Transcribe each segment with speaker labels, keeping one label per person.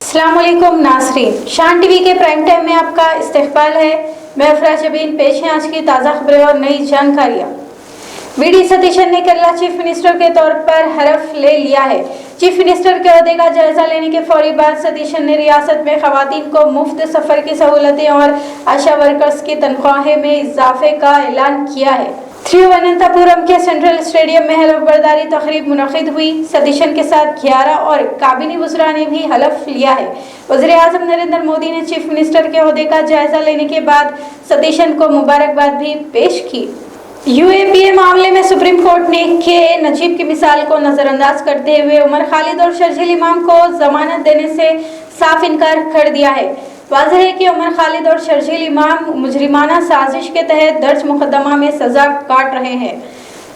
Speaker 1: अस्सलाम वालेकुम नाज़रीन, शान टीवी के प्राइम टाइम में आपका इस्तकबाल है। मैं अफरा शबीन, पेश है आज की ताज़ा खबरें और नई जानकारियाँ। वी.डी. सतीशन ने केरला चीफ मिनिस्टर के तौर पर हलफ ले लिया है। चीफ मिनिस्टर के ओहदे का जायजा लेने के फौरी बाद सतीशन ने रियासत में खवातीन को मुफ्त सफर की सहूलतें और आशा वर्कर्स की तनख्वाहें में इजाफे का ऐलान किया है। थिरुवनंतपुरम के सेंट्रल स्टेडियम में हलफ बर्दारी तकरीब मुनक़िद हुई। सतीशन के साथ 11 और काबिनी वज़रा ने भी हलफ लिया है। वज़ीर-ए-आज़म नरेंद्र मोदी ने चीफ मिनिस्टर के ओहदे का जायजा लेने के बाद सतीशन को मुबारकबाद भी पेश की। UAPA मामले में सुप्रीम कोर्ट ने के नजीब की मिसाल को नजरअंदाज करते हुए उमर खालिद और शर्जील इमाम को जमानत देने से साफ इनकार कर दिया है। वाज़ेह है कि उमर खालिद और शर्जील इमाम मुजरिमाना साजिश के तहत दर्ज मुकदमा में सजा काट रहे हैं।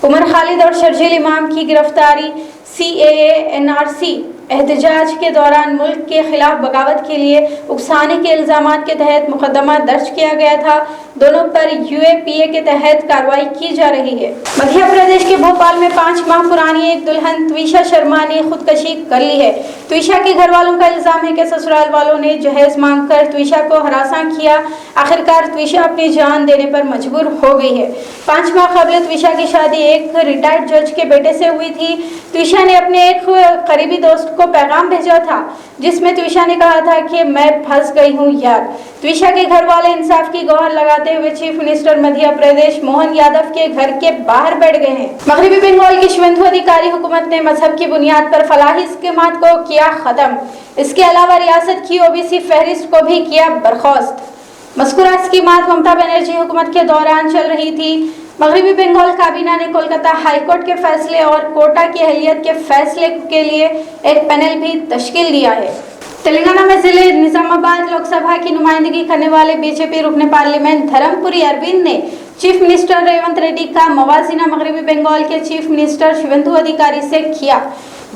Speaker 1: उमर खालिद और शर्जील इमाम की गिरफ्तारी CAA NRC एहतजाज के दौरान मुल्क के खिलाफ बगावत के लिए उकसाने के इल्जामात के तहत मुकदमा दर्ज किया गया था। दोनों पर UAPA के तहत कार्रवाई की जा रही है। मध्य प्रदेश के भोपाल में 5 माह पुरानी एक दुल्हन त्विशा शर्मा ने खुदकशी कर ली है। त्विशा के घर वालों का इल्जाम है कि ससुराल वालों ने जहेज मांगकर त्विशा को हरासा किया। आखिरकार त्विशा अपनी जान देने पर मजबूर हो गई है। 5 माह कबल त्विशा की शादी एक रिटायर्ड जज के बेटे से हुई थी। त्विशा ने अपने एक करीबी दोस्त को पैगाम भेजा था जिसमें त्विशा ने कहा था कि मैं फंस गई हूँ यार। त्विशा के घर वाले इंसाफ की गुहार लगाते हुए चीफ मिनिस्टर मध्य प्रदेश मोहन यादव के घर के बाहर बैठ गए हैं। मगरबी बंगाल की शुवेंदु अधिकारी हुकूमत ने मजहब की बुनियाद पर फलाही स्कीमात को किया खत्म। इसके अलावा रियासत की OBC फहरिस्त को भी किया बर्खास्त। मज़कूरा स्कीमात ममता बनर्जी हुकूमत के दौरान चल रही थी। मगरबी बंगाल काबीना ने कोलकाता हाईकोर्ट के फैसले और कोटा की अहलियत के फैसले के लिए एक पैनल भी तश्कील दिया है। तेलंगाना में जिले निजामाबाद लोकसभा की नुमाइंदगी करने वाले BJP रुकने पार्लियामेंट धर्मपुरी अरविंद ने चीफ मिनिस्टर रेवंत रेड्डी का मवाजिना मगरबी बंगाल के चीफ मिनिस्टर शुवेंदु अधिकारी से किया।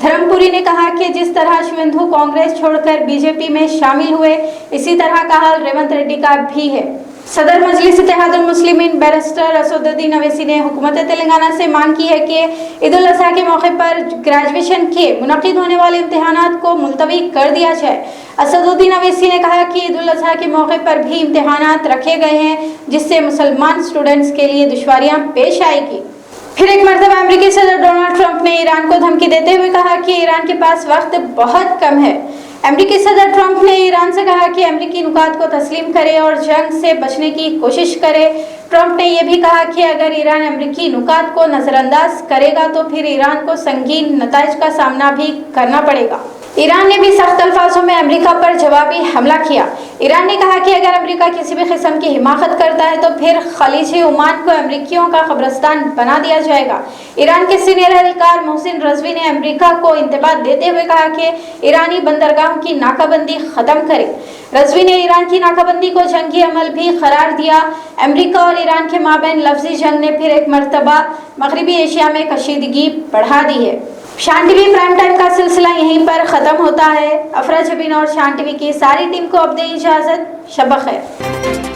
Speaker 1: धर्मपुरी ने कहा कि जिस तरह शुवेंदु कांग्रेस छोड़कर BJP में शामिल हुए, इसी तरह का हाल रेवंत रेड्डी का भी है। सदर मजलिस इत्तेहादुल मुस्लिमीन बैरिस्टर असदुद्दीन ओवैसी ने हुकूमत तेलंगाना से मांग की है कि ईद उल अज़हा के मौके पर ग्रेजुएशन के मुनक़िद होने वाले इम्तिहानात को मुलतवी कर दिया जाए। असदुद्दीन ओवैसी ने कहा कि ईद उल अज़हा के मौके पर भी इम्तिहानात रखे गए हैं जिससे मुसलमान स्टूडेंट्स के लिए दुश्वारियाँ पेश आएगी। फिर एक मरतबा अमेरिकी सदर डोनाल्ड ट्रंप ने ईरान को धमकी देते हुए कहा कि ईरान के पास वक्त बहुत कम है। अमेरिकी सदर ट्रंप ने ईरान से कहा कि अमेरिकी नुकात को तस्लीम करे और जंग से बचने की कोशिश करे। ट्रंप ने यह भी कहा कि अगर ईरान अमेरिकी नुकात को नजरअंदाज करेगा तो फिर ईरान को संगीन नताइज का सामना भी करना पड़ेगा। ईरान ने भी सख्त अल्फाजों में अमेरिका पर जवाबी हमला किया। ईरान ने कहा कि अगर अमेरिका किसी भी किस्म की हिमाकत करता है तो फिर खलीज ओमान को अमेरिकियों का कब्रिस्तान बना दिया जाएगा। ईरान के सीनियर एहलकार मोहसिन रजवी ने अमेरिका को इंतबाह देते हुए कहा कि ईरानी बंदरगाहों की नाकाबंदी खत्म करे। रजवी ने ईरान की नाकाबंदी को जंगी अमल भी करार दिया। अमेरिका और ईरान के माबैन लफ्जी जंग ने फिर एक मरतबा मगरबी एशिया में कशीदगी बढ़ा दी है। शान टीवी प्राइम टाइम का सिलसिला यहीं पर ख़त्म होता है। अफरा शबीन और शान टीवी की सारी टीम को अब दें इजाज़त। शब ख़ैर।